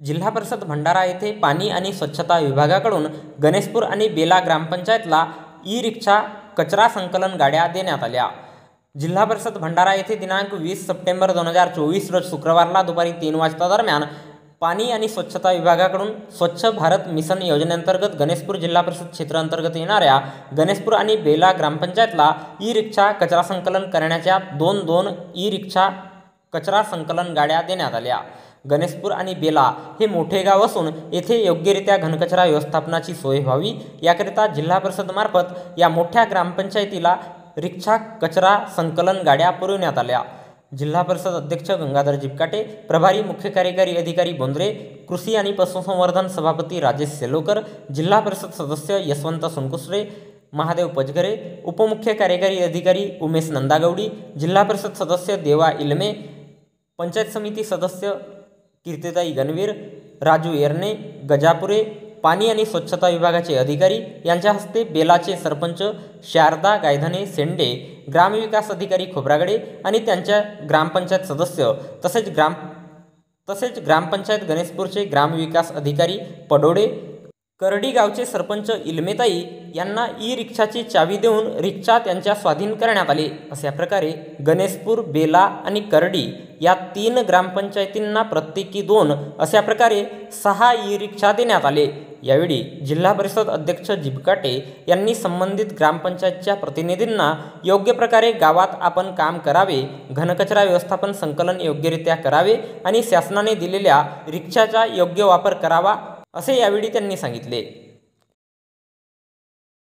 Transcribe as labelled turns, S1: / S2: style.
S1: जिल्हा परिषद भंडारा येथे पाणी आणि स्वच्छता विभागाकडून गणेशपूर आणि बेला ग्रामपंचायतला ई-रिक्षा कचरा संकलन गाड्या देण्यात आल्या। जिल्हा परिषद भंडारा येथे दिनांक 20 सप्टेंबर 2024 रोज शुक्रवारला दुपारी 3 वाजता दरम्यान पाणी आणि स्वच्छता विभागाकडून स्वच्छ भारत मिशन योजनेअंतर्गत गणेशपूर जिल्हा परिषद क्षेत्रांतर्गत येणाऱ्या गणेशपूर आणि बेला ग्रामपंचायतला ई-रिक्षा कचरा संकलन करण्याच्या दोन ई-रिक्षा कचरा संकलन गाड्या देण्यात आल्या। गणेशपूर आणि बेला हे मोठे गाव असून येथे योग्यरित्या घनकचरा व्यवस्थापनाची सोय व्हावी याकरिता जिल्हा परिषद मार्फत या मोठ्या ग्रामपंचायतीला रिक्षा कचरा संकलन गाड्या पुरविण्यात आल्या। जिल्हा परिषद अध्यक्ष गंगाधर जिपकाटे, प्रभारी मुख्य कार्यकारी अधिकारी बोंद्रे, कृषी आणि पशुसंवर्धन सभापती राजेश सेलोकर, जिल्हा परिषद सदस्य यशवंत सोनकुसरे, महादेव पजघरे, उपमुख्य कार्यकारी अधिकारी उमेश नंदागौडी, जिल्हा परिषद सदस्य देवा इलमे, पंचायत समिती सदस्य कीर्तिताई गणवीर, राजू येरणे, गजापुरे, पाणी आणि स्वच्छता विभागाचे अधिकारी यांच्या हस्ते बेलाचे सरपंच शारदा गायधने सेंडे, ग्रामविकास अधिकारी खोब्रागडे आणि त्यांच्या ग्रामपंचायत सदस्य तसेच ग्रामपंचायत गणेशपूरचे ग्रामविकास अधिकारी पडोडे, करडी गावचे सरपंच इलमेताई यांना ई-रिक्षाची चावी देऊन रिक्षा त्यांच्या स्वाधीन करण्यात आले। अशा प्रकारे गणेशपूर, बेला आणि करडी या 3 ग्रामपंचायतींना प्रत्येकी 2 अशा प्रकारे 6 ई-रिक्षा देण्यात आले। यावेळी जिल्हा परिषद अध्यक्ष जिपकाटे यांनी संबंधित ग्रामपंचायतच्या प्रतिनिधींना योग्य प्रकारे गावात आपण काम करावे, घनकचरा व्यवस्थापन संकलन योग्यरित्या करावे आणि शासनाने दिलेल्या रिक्षाचा योग्य वापर करावा असे यावेळी त्यांनी सांगितले।